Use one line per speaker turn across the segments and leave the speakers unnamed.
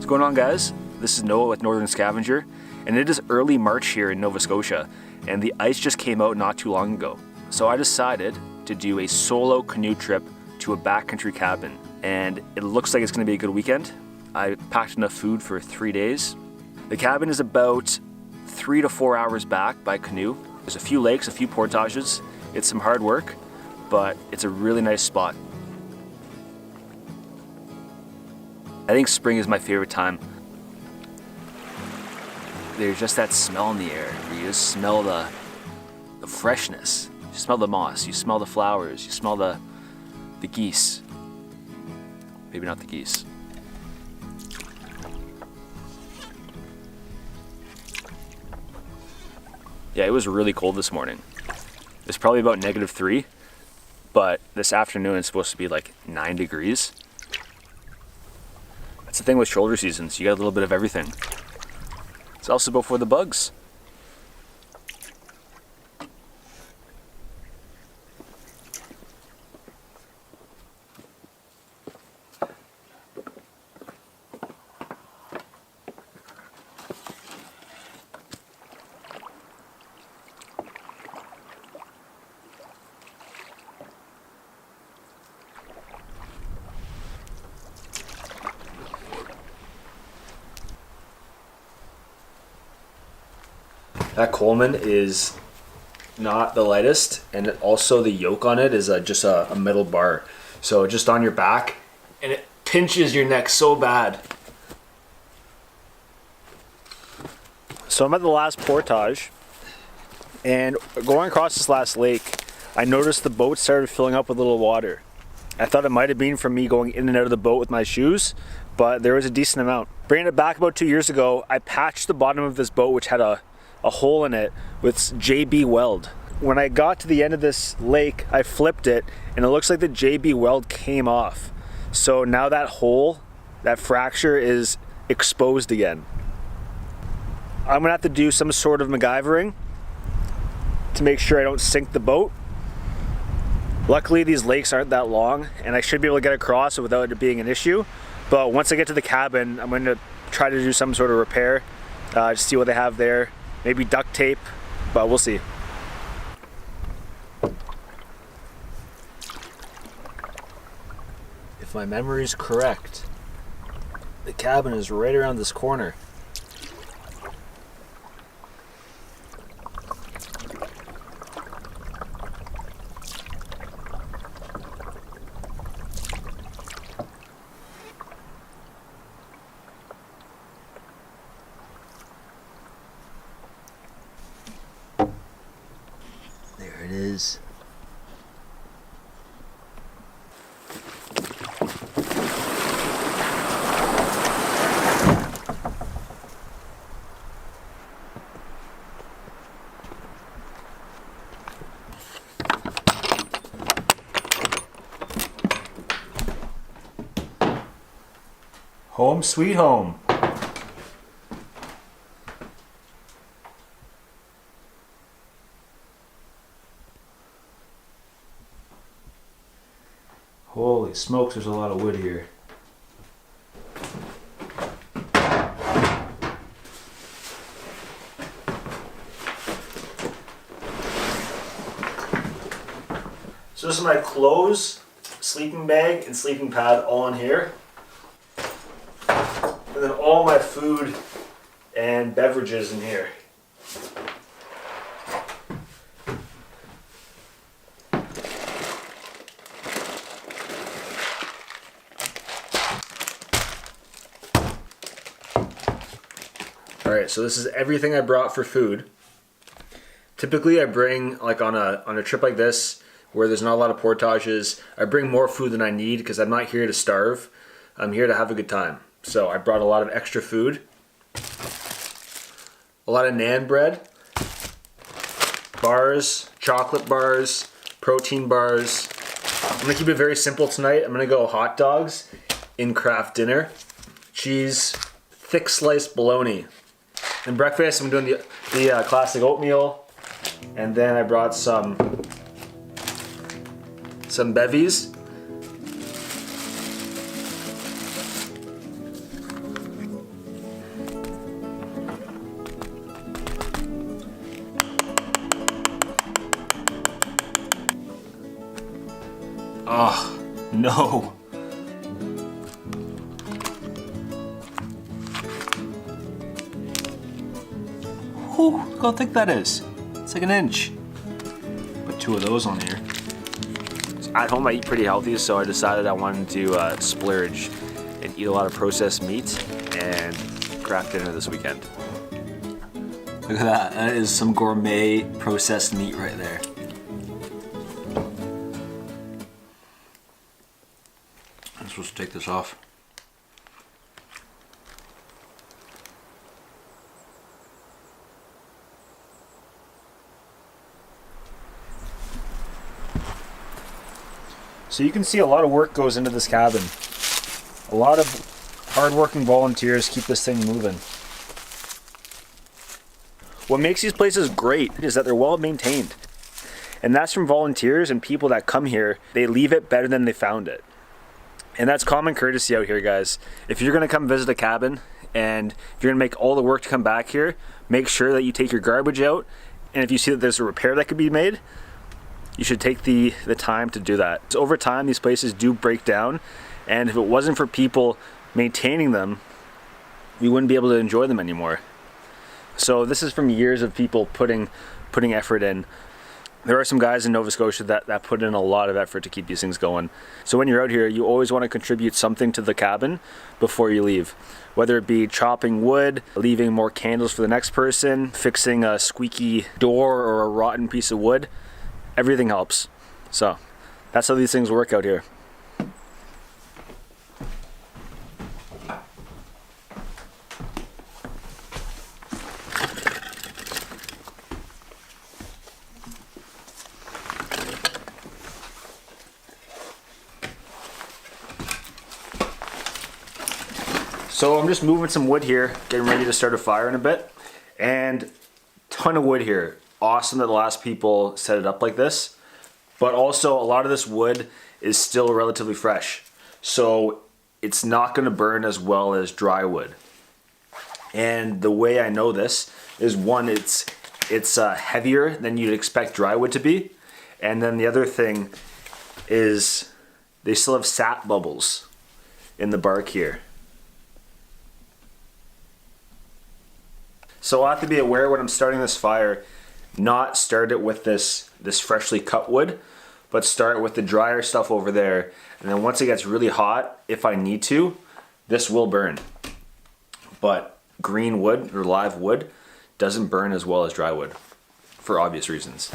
going on, guys? This is Noah with Northern Scavenger, and it is early March here in Nova Scotia, and the ice just came out not too long ago. So I decided to do a solo canoe trip to a backcountry cabin, and it looks like it's going to be a good weekend. I packed enough food for 3 days. The cabin is about 3 to 4 hours back by canoe. There's a few lakes, a few portages. It's some hard work, but it's a really nice spot. I think spring is my favorite time. There's just that smell in the air where you just smell the freshness. You smell the moss, you smell the flowers, you smell the geese. Maybe not the geese. Yeah, it was really cold this morning. It's probably about -3, but this afternoon it's supposed to be like 9 degrees. That's the thing with shoulder seasons, you get a little bit of everything. It's also before the bugs. That Coleman is not the lightest, and also the yoke on it is just a metal bar. So just on your back, and it pinches your neck so bad. So I'm at the last portage, and going across this last lake, I noticed the boat started filling up with a little water. I thought it might have been from me going in and out of the boat with my shoes, but there was a decent amount. Bringing it back about 2 years ago, I patched the bottom of this boat, which had a hole in it with JB weld. When I got to the end of this lake, I flipped it and it looks like the JB weld came off. So now that hole, that fracture is exposed again. I'm gonna have to do some sort of MacGyvering to make sure I don't sink the boat. Luckily these lakes aren't that long and I should be able to get across without it being an issue. But once I get to the cabin, I'm gonna try to do some sort of repair, just see what they have there. Maybe duct tape, but we'll see. If my memory is correct, the cabin is right around this corner. There it is. Home sweet home. Holy smokes, there's a lot of wood here. So this is my clothes, sleeping bag, and sleeping pad all in here. And then all my food and beverages in here. Alright, so this is everything I brought for food. Typically I bring, like on a trip like this, where there's not a lot of portages, I bring more food than I need because I'm not here to starve. I'm here to have a good time. So I brought a lot of extra food. A lot of naan bread. Bars, chocolate bars, protein bars. I'm gonna keep it very simple tonight. I'm gonna go hot dogs in craft dinner. Cheese, thick sliced bologna. And breakfast, I'm doing the classic oatmeal, and then I brought some bevies. No. Ooh, look how thick that is. It's like an inch. Put 2 of those on here. At home I eat pretty healthy, so I decided I wanted to splurge and eat a lot of processed meat and craft dinner this weekend. Look at that, that is some gourmet processed meat right there. I'm supposed to take this off. So you can see a lot of work goes into this cabin. A lot of hard-working volunteers keep this thing moving. What makes these places great is that they're well maintained. And that's from volunteers and people that come here. They leave it better than they found it. And that's common courtesy out here, guys. If you're gonna come visit a cabin and if you're gonna make all the work to come back here, make sure that you take your garbage out. And if you see that there's a repair that could be made, you should take the time to do that. So over time, these places do break down. And if it wasn't for people maintaining them, we wouldn't be able to enjoy them anymore. So this is from years of people putting effort in. There are some guys in Nova Scotia that put in a lot of effort to keep these things going. So when you're out here, you always want to contribute something to the cabin before you leave. Whether it be chopping wood, leaving more candles for the next person, fixing a squeaky door or a rotten piece of wood, everything helps. So that's how these things work out here. So I'm just moving some wood here, getting ready to start a fire in a bit. And ton of wood here. Awesome that the last people set it up like this. But also a lot of this wood is still relatively fresh. So it's not gonna burn as well as dry wood. And the way I know this is, one, it's heavier than you'd expect dry wood to be. And then the other thing is they still have sap bubbles in the bark here. So I'll have to be aware when I'm starting this fire, not start it with this freshly cut wood, but start with the drier stuff over there. And then once it gets really hot, if I need to, this will burn. But green wood or live wood doesn't burn as well as dry wood for obvious reasons.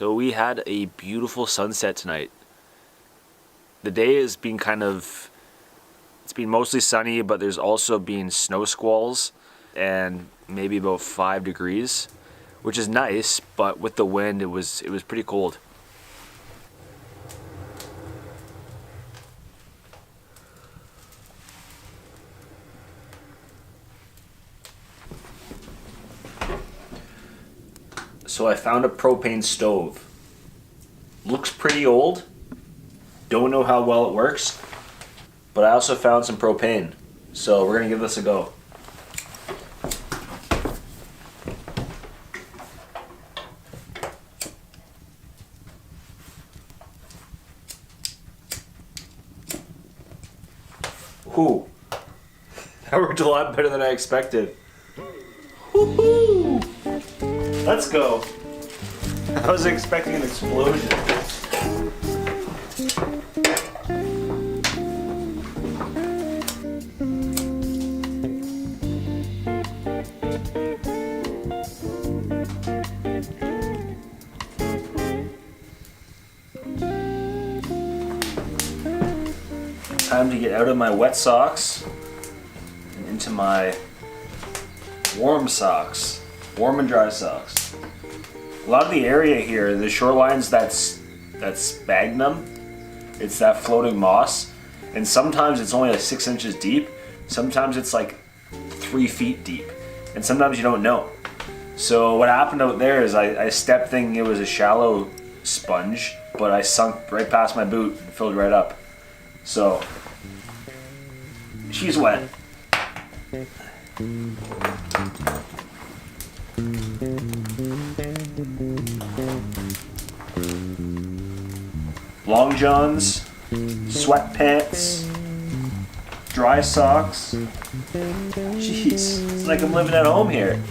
So we had a beautiful sunset tonight. The day has been it's been mostly sunny, but there's also been snow squalls and maybe about 5 degrees, which is nice, but with the wind it was pretty cold. So I found a propane stove. Looks pretty old. Don't know how well it works, but I also found some propane. So we're gonna give this a go. Ooh, that worked a lot better than I expected. Woohoo! Let's go. I was expecting an explosion. Time to get out of my wet socks and into my warm socks, warm and dry socks. A lot of the area here, the shorelines, that's sphagnum. It's that floating moss, and sometimes it's only like 6 inches deep. Sometimes it's like 3 feet deep, and sometimes you don't know. So what happened out there is I stepped thinking it was a shallow sponge, but I sunk right past my boot and filled right up. So she's wet. Long johns, sweatpants, dry socks. Jeez, it's like I'm living at home here.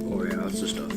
Oh yeah, that's the stuff.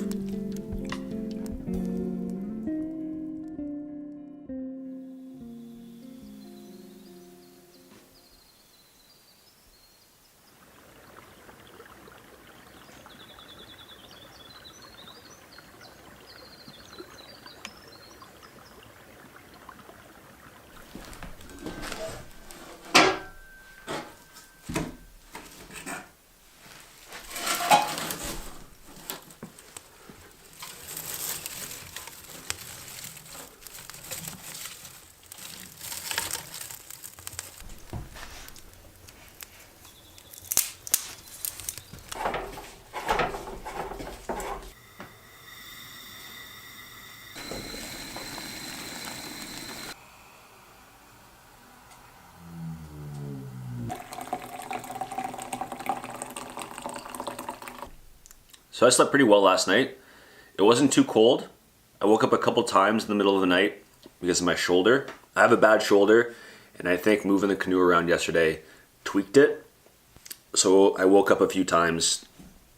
So I slept pretty well last night. It wasn't too cold. I woke up a couple times in the middle of the night because of my shoulder. I have a bad shoulder, and I think moving the canoe around yesterday tweaked it. So I woke up a few times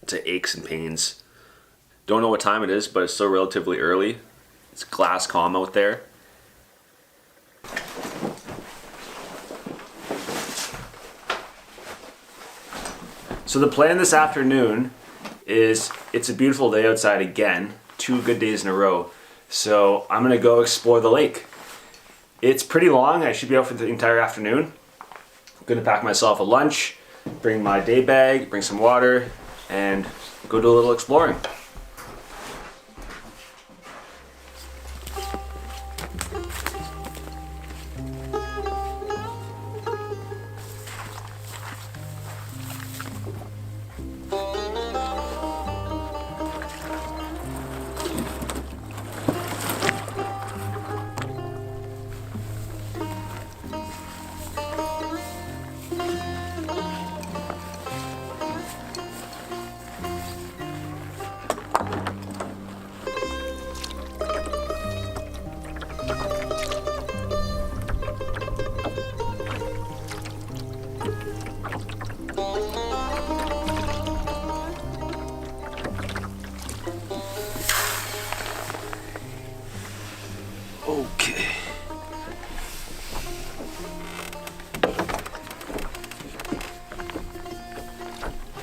to aches and pains. Don't know what time it is, but it's still relatively early. It's glass calm out there. So the plan this afternoon is, it's a beautiful day outside again, 2 good days in a row. So I'm gonna go explore the lake. It's pretty long, I should be out for the entire afternoon. I'm gonna pack myself a lunch, bring my day bag, bring some water, and go do a little exploring.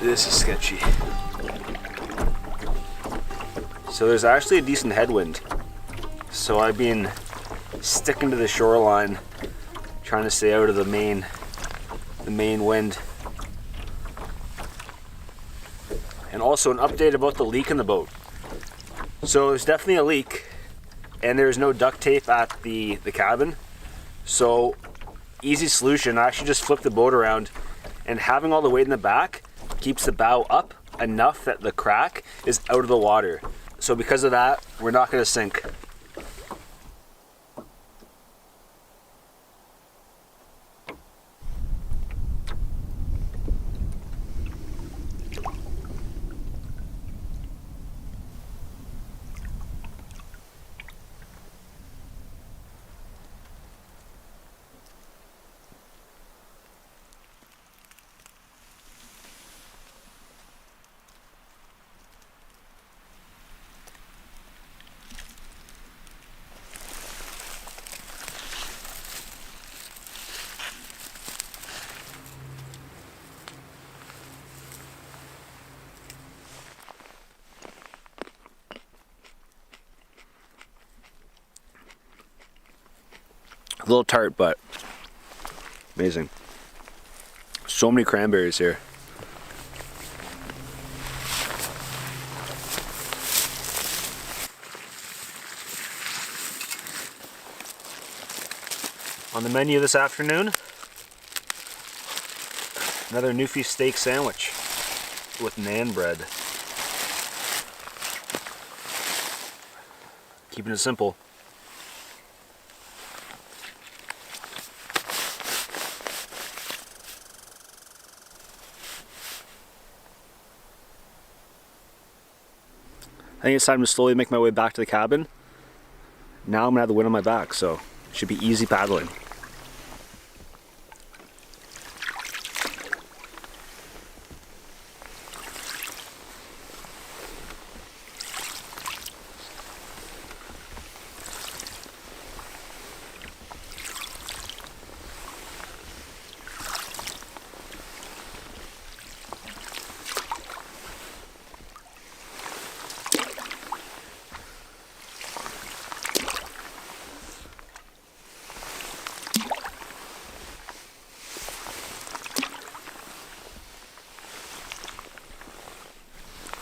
This is sketchy. So there's actually a decent headwind. So I've been sticking to the shoreline, trying to stay out of the main wind. And also an update about the leak in the boat. So there's definitely a leak, and there's no duct tape at the cabin. So easy solution, I actually just flip the boat around, and having all the weight in the back keeps the bow up enough that the crack is out of the water. So because of that, we're not going to sink. A little tart, but amazing. So many cranberries here. On the menu this afternoon, another Newfie steak sandwich with naan bread. Keeping it simple. I think it's time to slowly make my way back to the cabin. Now I'm gonna have the wind on my back, so it should be easy paddling.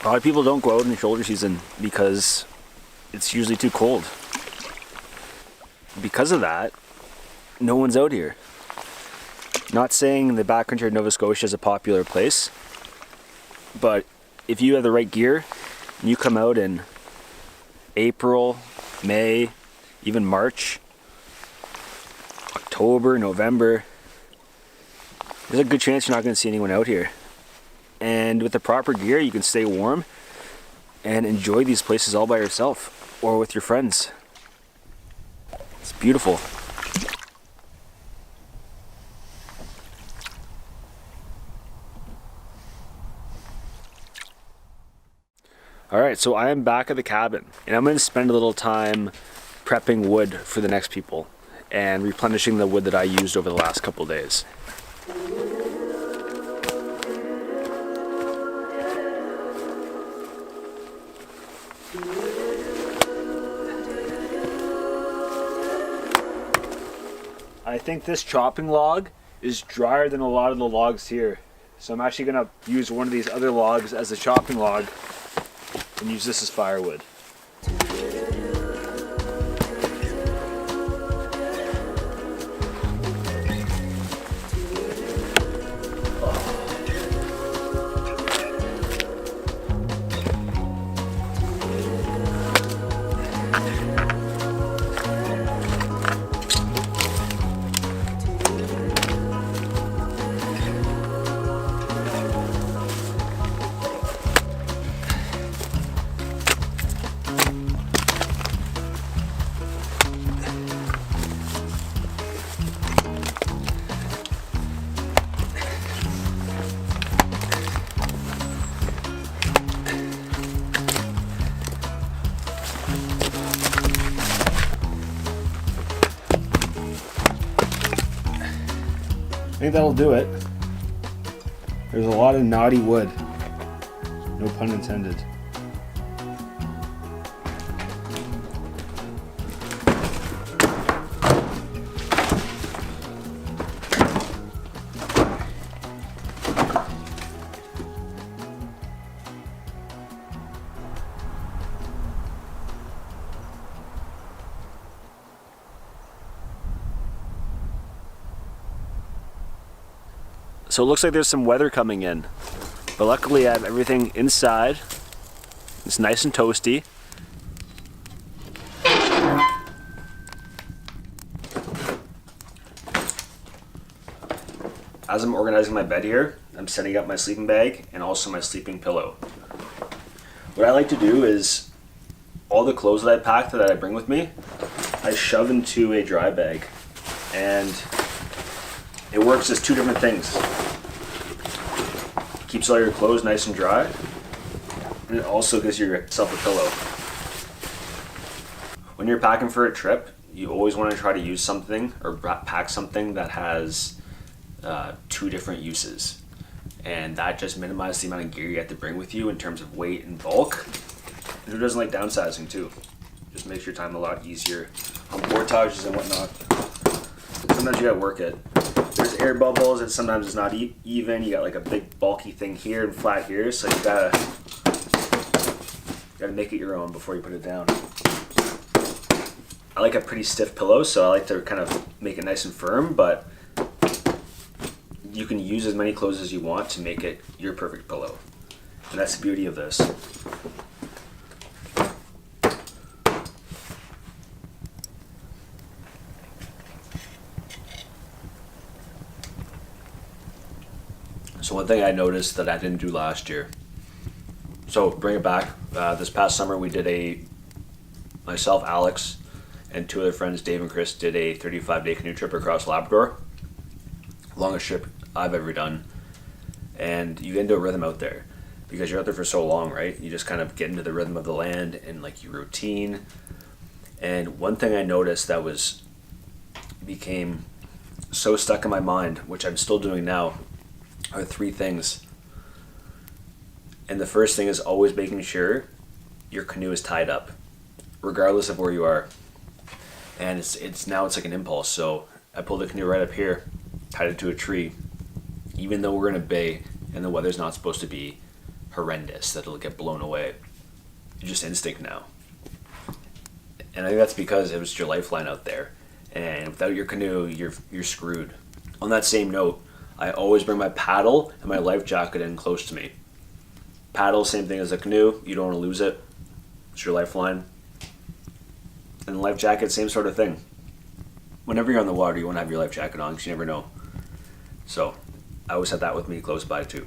A lot of people don't go out in the shoulder season because it's usually too cold. Because of that, no one's out here. Not saying the backcountry of Nova Scotia is a popular place, but if you have the right gear and you come out in April, May, even March, October, November, there's a good chance you're not going to see anyone out here. And with the proper gear, you can stay warm and enjoy these places all by yourself or with your friends. It's beautiful. Alright, so I am back at the cabin and I'm going to spend a little time prepping wood for the next people and replenishing the wood that I used over the last couple days. I think this chopping log is drier than a lot of the logs here. So I'm actually going to use one of these other logs as a chopping log and use this as firewood. I think that'll do it. There's a lot of knotty wood. No pun intended. So it looks like there's some weather coming in, but luckily I have everything inside. It's nice and toasty. As I'm organizing my bed here, I'm setting up my sleeping bag and also my sleeping pillow. What I like to do is all the clothes that I pack that I bring with me, I shove into a dry bag, and it works as two different things. Keeps all your clothes nice and dry, and it also gives yourself a pillow. When you're packing for a trip, you always want to try to use something or pack something that has two different uses, and that just minimizes the amount of gear you have to bring with you in terms of weight and bulk. And who doesn't like downsizing too? Just makes your time a lot easier on portages and whatnot. Sometimes you gotta work it. There's air bubbles, and sometimes it's not even. You got like a big bulky thing here and flat here, so you gotta make it your own before you put it down. I like a pretty stiff pillow, so I like to kind of make it nice and firm, but you can use as many clothes as you want to make it your perfect pillow. And that's the beauty of this. So one thing I noticed that I didn't do last year, so bring it back, this past summer we did myself, Alex, and two other friends, Dave and Chris, did a 35-day canoe trip across Labrador. Longest trip I've ever done. And you get into a rhythm out there because you're out there for so long, right? You just kind of get into the rhythm of the land and like your routine. And one thing I noticed that became so stuck in my mind, which I'm still doing now, are three things. And the first thing is always making sure your canoe is tied up, regardless of where you are. And it's like an impulse. So I pulled the canoe right up here, tied it to a tree, even though we're in a bay and the weather's not supposed to be horrendous, that it'll get blown away. It's just instinct now. And I think that's because it was your lifeline out there. And without your canoe, you're screwed. On that same note, I always bring my paddle and my life jacket in close to me. Paddle, same thing as a canoe. You don't want to lose it. It's your lifeline. And the life jacket, same sort of thing. Whenever you're on the water, you want to have your life jacket on because you never know. So I always have that with me close by too.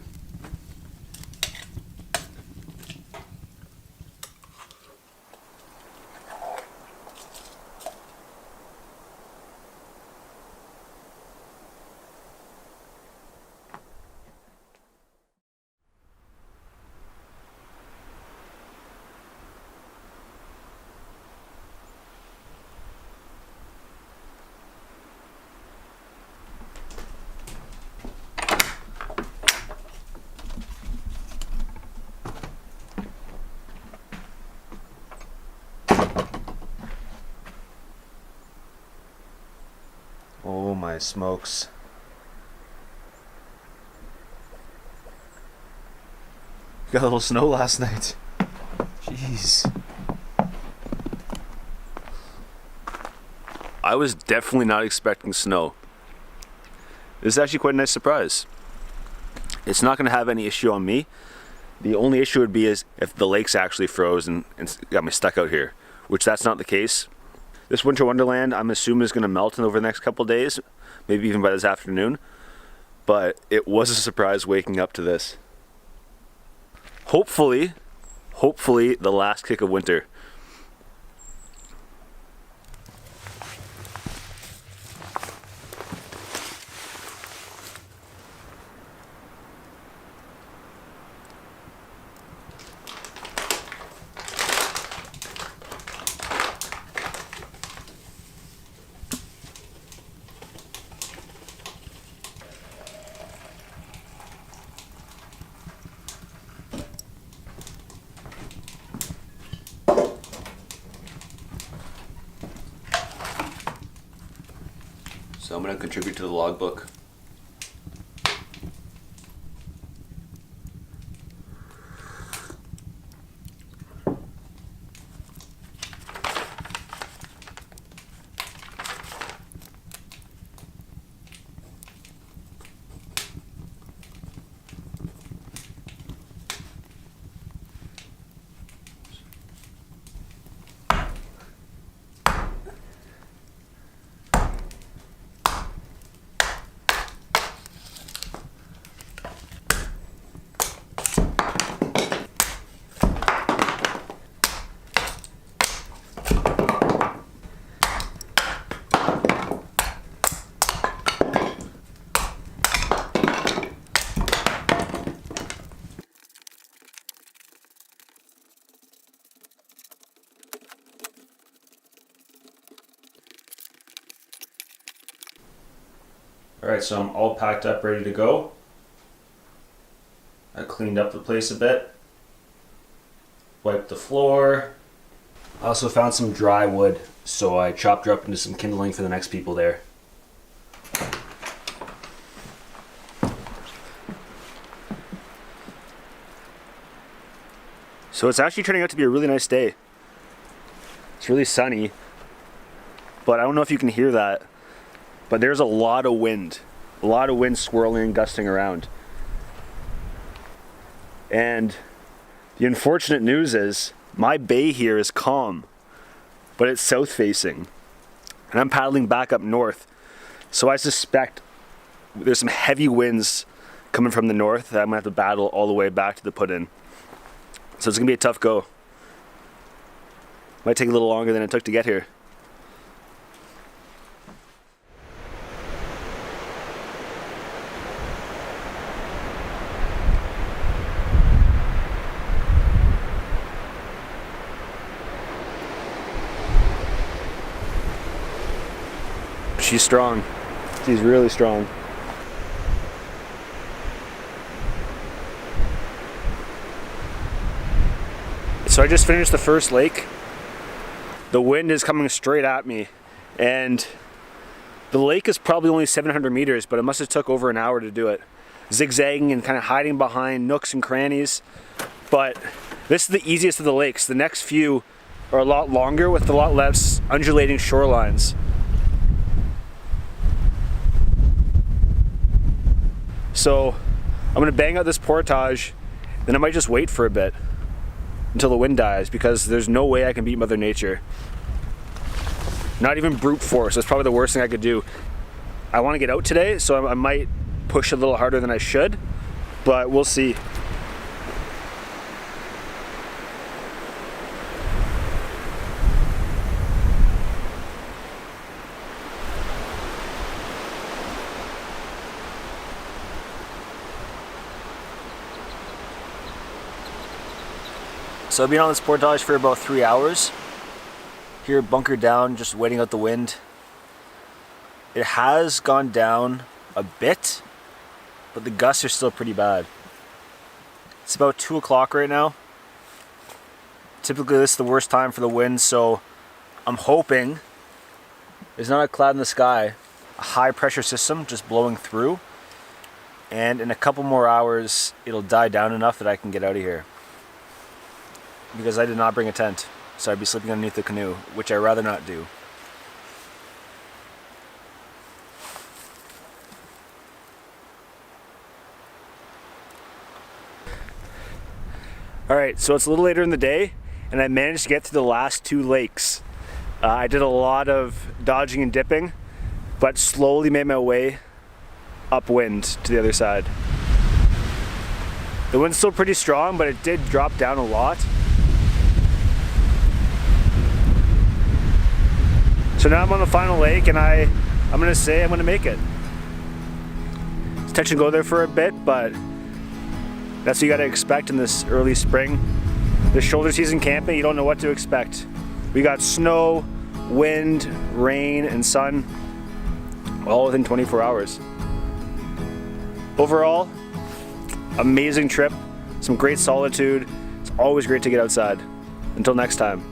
Oh my smokes. Got a little snow last night. Jeez. I was definitely not expecting snow. This is actually quite a nice surprise. It's not going to have any issue on me. The only issue would be is if the lake's actually froze and got me stuck out here, which that's not the case. This winter wonderland, I'm assuming, is going to melt over the next couple days, maybe even by this afternoon. But it was a surprise waking up to this. Hopefully, the last kick of winter. So I'm going to contribute to the logbook. Alright, so I'm all packed up, ready to go. I cleaned up the place a bit. Wiped the floor. I also found some dry wood, so I chopped her up into some kindling for the next people there. So it's actually turning out to be a really nice day. It's really sunny, but I don't know if you can hear that. But there's a lot of wind swirling and gusting around. And the unfortunate news is my bay here is calm, but it's south facing. And I'm paddling back up north. So I suspect there's some heavy winds coming from the north that I'm gonna have to battle all the way back to the put-in. So it's gonna be a tough go. Might take a little longer than it took to get here. She's strong. She's really strong. So I just finished the first lake. The wind is coming straight at me, and the lake is probably only 700 meters, but it must have took over an hour to do it. Zigzagging and kind of hiding behind nooks and crannies. But this is the easiest of the lakes. The next few are a lot longer with a lot less undulating shorelines. So I'm gonna bang out this portage, then I might just wait for a bit until the wind dies, because there's no way I can beat Mother Nature. Not even brute force. That's probably the worst thing I could do. I want to get out today, so I might push a little harder than I should, but we'll see. So I've been on this portage for about 3 hours. Here bunkered down, just waiting out the wind. It has gone down a bit, but the gusts are still pretty bad. It's about 2 o'clock right now. Typically this is the worst time for the wind, so I'm hoping there's not a cloud in the sky, a high pressure system just blowing through, and in a couple more hours it'll die down enough that I can get out of here. Because I did not bring a tent, so I'd be sleeping underneath the canoe, which I'd rather not do. Alright, so it's a little later in the day, and I managed to get to the last 2 lakes. I did a lot of dodging and dipping, but slowly made my way upwind to the other side. The wind's still pretty strong, but it did drop down a lot. So now I'm on the final lake, and I'm gonna say I'm gonna make it. It's touch and go there for a bit, but that's what you gotta expect in this early spring. This shoulder season camping, you don't know what to expect. We got snow, wind, rain, and sun, all within 24 hours. Overall, amazing trip, some great solitude. It's always great to get outside. Until next time.